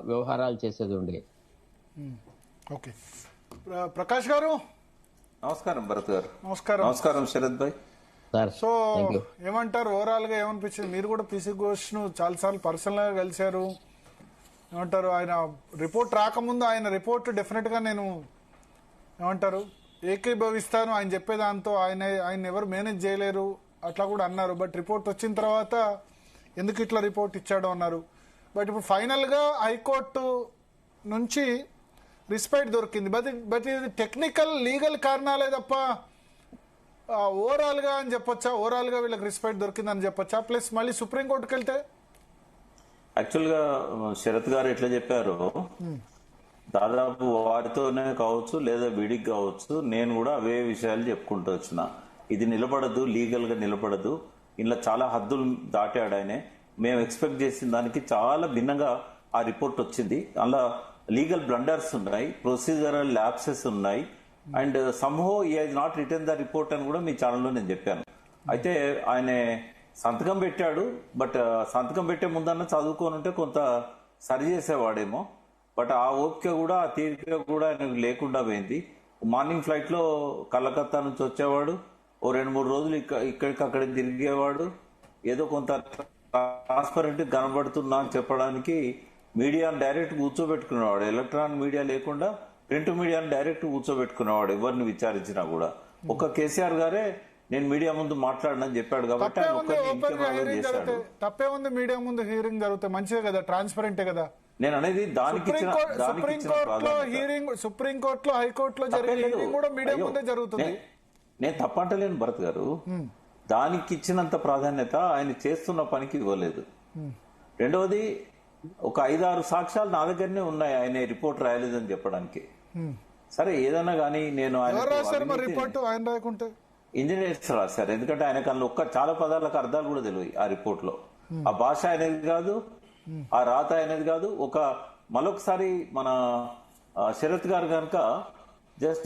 వ్యవహారాలు చేసేది ఉండే. ఓకే, ప్రకాష్ గారు నమస్కారం. భరత్ గారు నమస్కారం. నమస్కారం. శరత్ భాయ్ సార్ సో ఏమంటారు, ఓవరాల్ గా ఏమనిపించింది? మీరు కూడా పిసి ఘోష్ ను చాలా సార్లు పర్సనల్ గా కలిశారు. ఏమంటారు, ఆయన రిపోర్ట్ రాకముందు ఆయన రిపోర్ట్ డెఫినెట్ గా నేను ఏమంటారు ఏకీభవిస్తాను, ఆయన చెప్పేదాంతో ఆయన ఎవరు మేనేజ్ చేయలేరు అట్లా కూడా అన్నారు. బట్ రిపోర్ట్ వచ్చిన తర్వాత ఎందుకు ఇట్లా రిపోర్ట్ ఇచ్చాడు అన్నారు. బట్ ఇప్పుడు ఫైనల్ గా హైకోర్టు నుంచి రిస్పెక్ట్ దొరికింది. బట్ ఇది టెక్నికల్ లీగల్ కారణాలే తప్ప ఓవరాల్ గా అని చెప్పొచ్చా? ఓవరాల్ గా వీళ్ళకి రెస్పెక్ట్ దొరికిందని చెప్పొచ్చా? ప్లస్ మళ్ళీ సుప్రీంకోర్టుకి వెళ్తే యాక్చువల్ గా శరత్ గారు ఎట్లా చెప్పారో దాదాపు వారితోనే కావచ్చు లేదా వీడికి కావచ్చు, నేను కూడా అవే విషయాలు చెప్పుకుంటూ వచ్చిన. ఇది నిలబడదు, లీగల్ గా నిలబడదు, ఇలా చాలా హద్దులు దాటాడు ఆయనే. మేము ఎక్స్పెక్ట్ చేసిన దానికి చాలా భిన్నంగా ఆ రిపోర్ట్ వచ్చింది. అలా లీగల్ బ్లండర్స్ ఉన్నాయి, ప్రొసీజరల్ ల్యాప్సెస్ ఉన్నాయి, అండ్ సమ్హో ఈ has not return the report అని కూడా మీ ఛానల్లో నేను చెప్పాను. అయితే ఆయన సంతకం పెట్టాడు, బట్ సంతకం పెట్టే ముందన్న చదువుకొని ఉంటే కొంత సరి చేసేవాడేమో. బట్ ఆ ఓపిక కూడా ఆ తీరిక కూడా ఆయనకు లేకుండా పోయింది. మార్నింగ్ ఫ్లైట్ లో కలకత్తా నుంచి వచ్చేవాడు, ఓ 2-3 రోజులు ఇక్కడికి అక్కడికి తిరిగేవాడు. ఏదో కొంత ట్రాన్స్పరెంట్ కనబడుతున్నా అని చెప్పడానికి మీడియాను డైరెక్ట్ కూర్చోబెట్టుకునేవాడు. ఎలక్ట్రానిక్ మీడియా లేకుండా ప్రింట్ మీడియాను డైరెక్ట్ కూర్చోబెట్టుకునేవాడు ఎవరిని విచారించినా కూడా. ఒక్క కేసీఆర్ గారే నేను మీడియా ముందు మాట్లాడనని చెప్పాడు కాబట్టి ఆయన ఒక్కరిని చేశాడు. తప్పే ఉంది, మీడియా ముందు హీరింగ్ జరిగితే మంచిదే కదా, ట్రాన్స్పరెంటే కదా. నేను అనేది సుప్రీంకోర్టులో హైకోర్టులో జరిగే హీరింగ్ కూడా మీడియా ముందే జరుగుతుంది. నేను తప్పంటలేను భరత్ గారు, దానికి ఇచ్చినంత ప్రాధాన్యత ఆయన చేస్తున్న పనికి ఇవ్వలేదు. రెండవది, ఒక 5-6 సాక్ష్యాలు నా దగ్గరనే ఉన్నాయి ఆయన రిపోర్ట్ రాయలేదని చెప్పడానికి. సరే ఏదన్నా కానీ నేను ఇంజనీర్స్ రాశారు, ఎందుకంటే ఆయన కన్నా చాలా పదాలకు అర్థాలు కూడా తెలియదు ఆ రిపోర్ట్ లో. ఆ భాష అనేది కాదు, ఆ రాత అనేది కాదు. మరొకసారి మన శరత్ గారు కనుక జస్ట్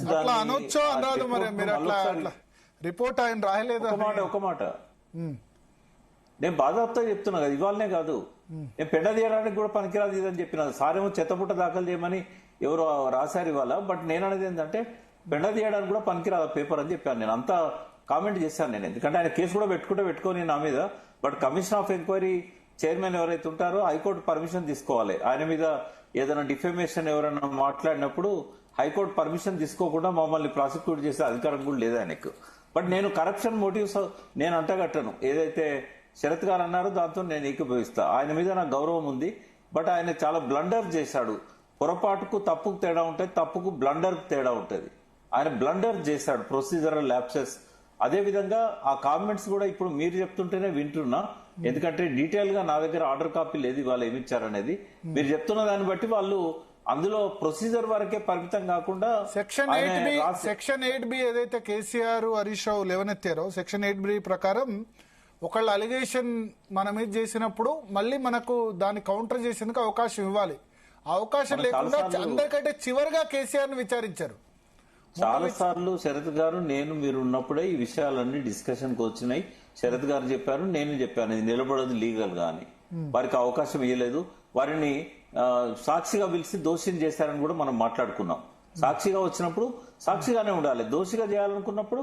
రిపోర్ట్ ఆయన రాయలేదు ఒక మాట నేను బాధాప్తా చెప్తున్నా కదా, ఇవాళనే కాదు, నేను పెండ తీయడానికి కూడా పనికిరాదు ఇదని చెప్పిన. సారేమో చెత్తపుట్ట దాఖలు చేయమని ఎవరో రాశారు ఇవాళ. బట్ నేను అనేది ఏంటంటే పెండ తీయడానికి కూడా పనికిరాదు పేపర్ అని చెప్పాను. నేను అంతా కామెంట్ చేశాను నేను, ఎందుకంటే ఆయన కేసు కూడా పెట్టుకొని నా మీద. But commission of enquiry chairman ఎవరైతే ఉంటారో హైకోర్టు పర్మిషన్ తీసుకోవాలి. ఆయన మీద ఏదైనా డిఫెమేషన్ ఎవరైనా మాట్లాడినప్పుడు హైకోర్టు పర్మిషన్ తీసుకోకుండా మమ్మల్ని ప్రాసిక్యూట్ చేసే అధికారం కూడా లేదు ఆయనకు. బట్ నేను కరప్షన్ మోటివ్స్ నేను అంటగట్టను. ఏదైతే శరత్ గారు అన్నారో దాంతో నేను ఏకీభవిస్తా. ఆయన మీద నాకు గౌరవం ఉంది. బట్ ఆయన చాలా బ్లండర్ చేశాడు. పొరపాటుకు తప్పుకు తేడా ఉంటుంది, తప్పుకు బ్లండర్ తేడా ఉంటుంది. ఆయన బ్లండర్ చేశాడు, ప్రొసీజరల్ ల్యాప్సెస్. అదే విధంగా ఆ కామెంట్స్ కూడా ఇప్పుడు మీరు చెప్తుంటేనే వింటున్నా, ఎందుకంటే డీటెయిల్ గా నా దగ్గర ఆర్డర్ కాపీ లేదు వాళ్ళు ఏమిచ్చారనేది. మీరు చెప్తున్న దాన్ని బట్టి వాళ్ళు అందులో ప్రొసీజర్ వరకే పరిమితం కాకుండా సెక్షన్ 8B ఏదైతే కేసీఆర్ హరీష్ రావు లేవనెత్తారో, సెక్షన్ 8B ప్రకారం ఒకళ్ళ అలిగేషన్ మన మీద చేసినప్పుడు మళ్ళీ మనకు దాన్ని కౌంటర్ చేసేందుకు అవకాశం ఇవ్వాలి. అవకాశం లేకుండా అందరికంటే చివరిగా కేసీఆర్ ని విచారించారు. చాలా సార్లు శరత్ గారు నేను మీరు ఉన్నప్పుడే ఈ విషయాలన్నీ డిస్కషన్ కు వచ్చినాయి. శరత్ గారు చెప్పారు, నేను చెప్పాను, ఇది నిలబడదు లీగల్ గా అని. వారికి అవకాశం ఇవ్వలేదు. వారిని సాక్షిగా పిలిచి దోషిని చేశారని కూడా మనం మాట్లాడుకున్నాం. సాక్షిగా వచ్చినప్పుడు సాక్షిగానే ఉండాలి, దోషిగా చేయాలనుకున్నప్పుడు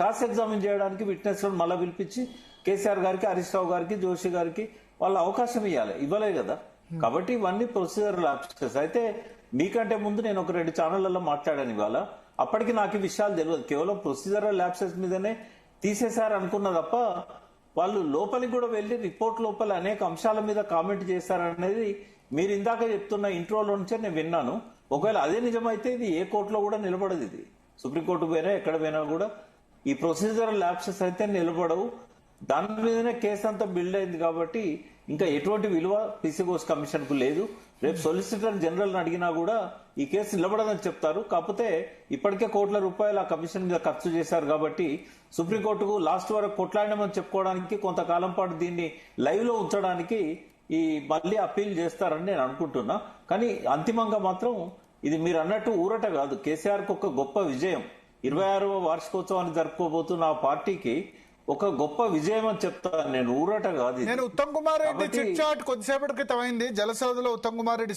క్రాస్ ఎగ్జామిన్ చేయడానికి విట్నెస్ మళ్ళీ పిలిపించి కేసీఆర్ గారికి, హరీష్ రావు గారికి, జోషి గారికి వాళ్ళ అవకాశం ఇవ్వలే కదా. కాబట్టి ఇవన్నీ ప్రొసీజర్ ల్యాప్సెస్. అయితే మీకంటే ముందు నేను ఒక 2 ఛానళ్లలో మాట్లాడాను ఇవాళ. అప్పటికి నాకు ఈ విషయాలు తెలియదు, కేవలం ప్రొసీజరల్ ల్యాప్సెస్ మీదనే తీసేశారు అనుకున్న తప్ప వాళ్ళు లోపలికి కూడా వెళ్లి రిపోర్ట్ లోపల అనేక అంశాల మీద కామెంట్ చేశారనేది మీరు ఇందాక చెప్తున్న ఇంట్రోలో నుంచే నేను విన్నాను. ఒకవేళ అదే నిజమైతే ఇది ఏ కోర్టులో కూడా నిలబడదు. ఇది సుప్రీంకోర్టు పోయినా ఎక్కడ పోయినా కూడా ఈ ప్రొసీజరల్ ల్యాప్సెస్ అయితే నిలబడవు. దాని మీదనే కేసు అంతా బిల్డ్ అయింది కాబట్టి ఇంకా ఎటువంటి విలువ పిసి ఘోష్ కమిషన్ కు లేదు. రేపు సొలిసిటర్ జనరల్ అడిగినా కూడా ఈ కేసు నిలబడదని చెప్తారు. కాకపోతే ఇప్పటికే కోట్ల రూపాయలు ఆ కమిషన్ మీద ఖర్చు చేశారు కాబట్టి సుప్రీంకోర్టుకు లాస్ట్ వరకు కొట్లాడినామని చెప్పుకోవడానికి కొంతకాలం పాటు దీన్ని లైవ్ లో ఉంచడానికి ఈ మళ్ళీ అప్పీల్ చేస్తారని నేను అనుకుంటున్నా. కానీ అంతిమంగా మాత్రం ఇది మీరు అన్నట్టు ఊరట కాదు, కేసీఆర్ కు ఒక గొప్ప విజయం. 26వ వార్షికోత్సవాన్ని జరుపుకోబోతున్న ఆ పార్టీకి ఒక గొప్ప విజయం అని చెప్తాను నేను, ఊరట కాదు. నేను ఉత్తమ్ కుమార్ రెడ్డి చిట్ చాట్ కొద్దిసేపటి క్రితం అయింది జలసౌధలో. ఉత్తమ్ కుమార్ రెడ్డి